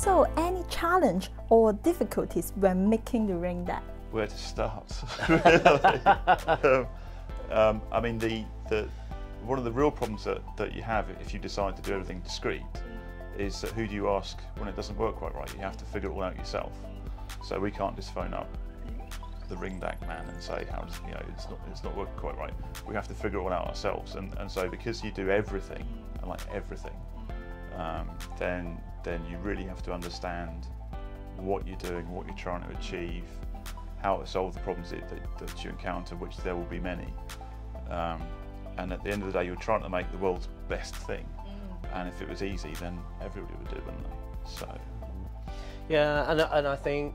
So, any challenge or difficulties when making the Ringdac? Where to start? Really? I mean, one of the real problems that you have if you decide to do everything discrete is that who do you ask when it doesn't work quite right? You have to figure it all out yourself. So we can't just phone up the Ringdac man and say, how does, it's not working quite right. We have to figure it all out ourselves. And so because you do everything, and like everything, then you really have to understand what you're doing, what you're trying to achieve, how to solve the problems that you encounter, which there will be many. And at the end of the day, you're trying to make the world's best thing. And if it was easy, then everybody would do it, wouldn't they? So. Yeah, and I think,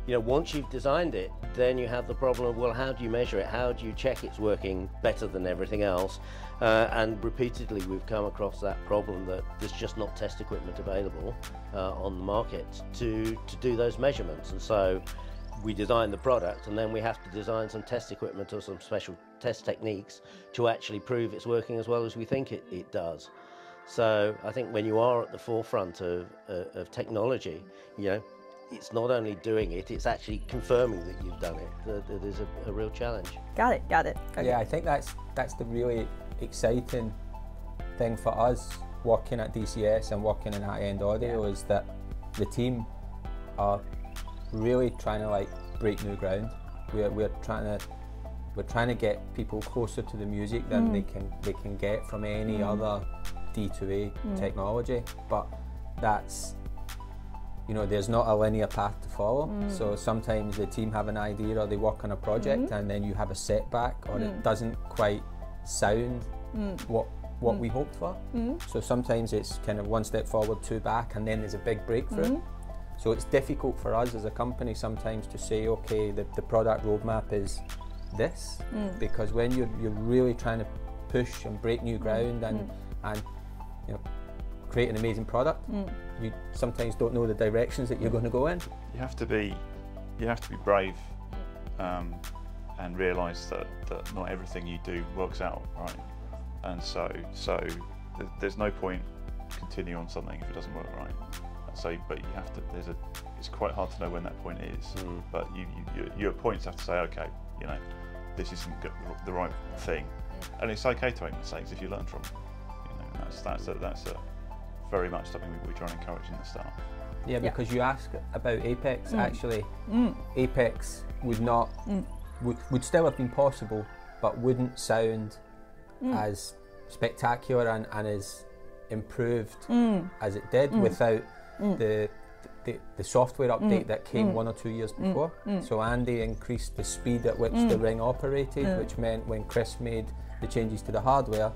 once you've designed it, then you have the problem of, well, how do you measure it? How do you check it's working better than everything else? And repeatedly we've come across that problem that there's just not test equipment available on the market to do those measurements. And so we design the product, and then we have to design some test equipment or some special test techniques to actually prove it's working as well as we think it does. So I think when you are at the forefront of technology, it's not only doing it, it's actually confirming that you've done it. That is a real challenge. Got it. Okay. Yeah, I think that's the really exciting thing for us working at dCS and working in high-end audio, is that the team are really trying to break new ground. We're trying to get people closer to the music than they can get from any other D2A technology, but that's, there's not a linear path to follow. So sometimes the team have an idea or they work on a project and then you have a setback, or it doesn't quite sound what we hoped for. So sometimes it's kind of one step forward, two back, and then there's a big breakthrough. So it's difficult for us as a company sometimes to say, okay, the product roadmap is this, because when you're really trying to push and break new ground and create an amazing product, you sometimes don't know the directions that you're going to go in. You have to be brave and realise that not everything you do works out right, and so there's no point continuing on something if it doesn't work right. So, but you have to. It's quite hard to know when that point is. But you at points have to say, okay, this isn't the right thing, and it's okay to make mistakes if you learn from them. That's very much something we try and encourage in the staff. Yeah, because you ask about Apex. Actually, Apex would still have been possible, but wouldn't sound as spectacular and as improved as it did without the software update that came 1 or 2 years before. So Andy increased the speed at which the ring operated, which meant when Chris made the changes to the hardware,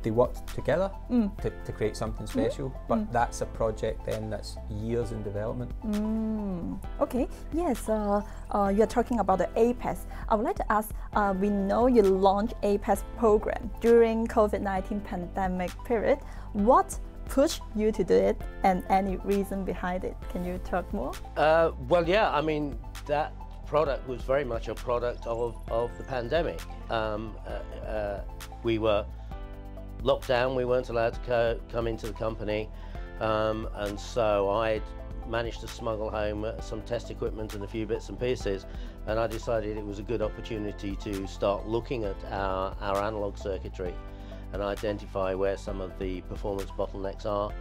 they worked together to create something special. But that's a project then that's years in development. Okay, yes, you're talking about the APEX. I would like to ask, we know you launched APEX program during COVID-19 pandemic period. What pushed you to do it, and any reason behind it? Can you talk more? Well, yeah, I mean, that product was very much a product of the pandemic. We were locked down, we weren't allowed to come into the company, and so I managed to smuggle home some test equipment and a few bits and pieces, and I decided it was a good opportunity to start looking at our analog circuitry and identify where some of the performance bottlenecks are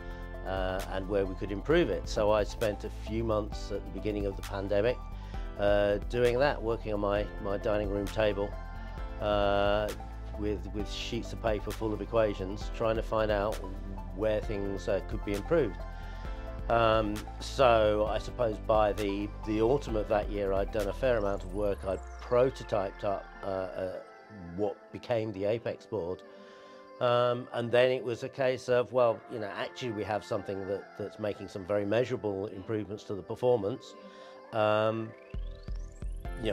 and where we could improve it. So I spent a few months at the beginning of the pandemic doing that, working on my dining room table with sheets of paper full of equations, trying to find out where things could be improved. So I suppose by the autumn of that year I'd done a fair amount of work. I'd prototyped up what became the Apex board. And then it was a case of, well, actually we have something that's making some very measurable improvements to the performance,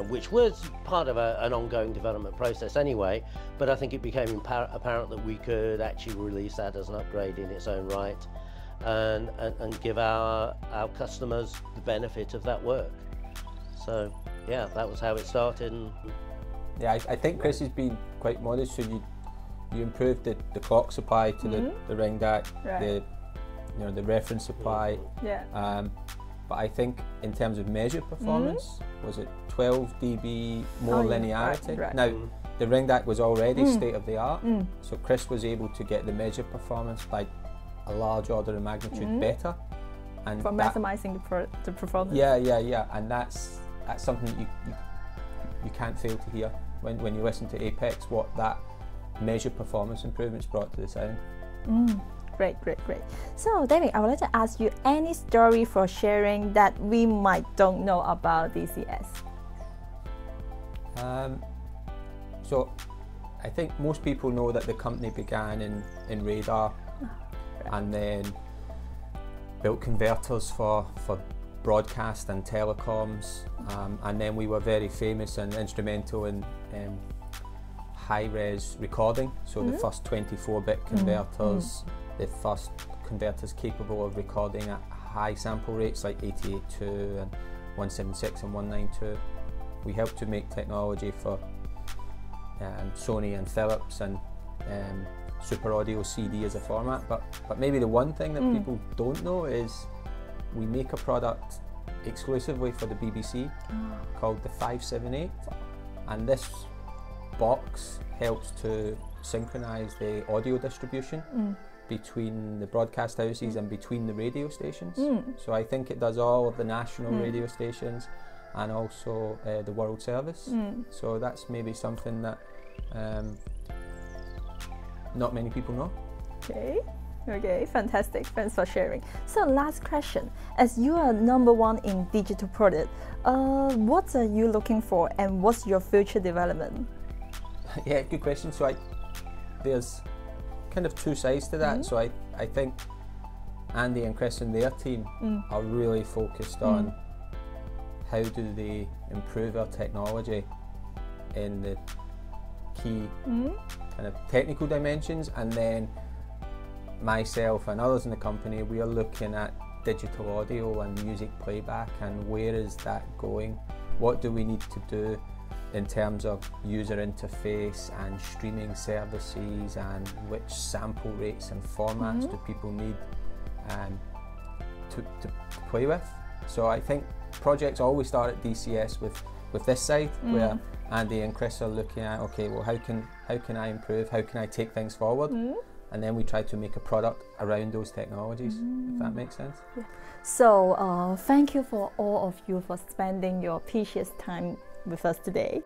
which was part of an ongoing development process anyway, but I think it became apparent that we could actually release that as an upgrade in its own right and give our customers the benefit of that work. So, yeah, that was how it started. Yeah, I think Chris has been quite modest, so you improved the clock supply to the Ringdac, you know, the reference supply. Yeah. But I think in terms of measured performance, was it 12 dB more linearity? Right. Now, the Ringdac was already state of the art, so Chris was able to get the measured performance by a large order of magnitude better. And for maximizing the performance. Yeah, and that's something that you can't fail to hear when you listen to Apex, what that measured performance improvements brought to the sound. Great. So, David, I would like to ask you any story for sharing that we might don't know about dCS. So, I think most people know that the company began in radar, and then built converters for broadcast and telecoms, and then we were very famous and instrumental in high-res recording, so the first 24-bit converters, the first converters capable of recording at high sample rates like 88.2 and 176 and 192. We helped to make technology for Sony and Philips and Super Audio CD as a format, but maybe the one thing that people don't know is we make a product exclusively for the BBC called the 578, and this box helps to synchronize the audio distribution between the broadcast houses and between the radio stations. So I think it does all of the national radio stations and also the world service. So that's maybe something that not many people know. Okay, fantastic. Thanks for sharing. So last question, as you are #1 in digital product, what are you looking for and what's your future development? Yeah, good question. So there's kind of two sides to that. So I think Andy and Chris and their team are really focused on how do they improve our technology in the key kind of technical dimensions, and then myself and others in the company, we are looking at digital audio and music playback, and where is that going? What do we need to do in terms of user interface and streaming services, and which sample rates and formats do people need to play with? So I think projects always start at dCS with this side, where Andy and Chris are looking at, okay, well, how can I improve? How can I take things forward? And then we try to make a product around those technologies, if that makes sense. So thank you for all of you for spending your precious time with us today.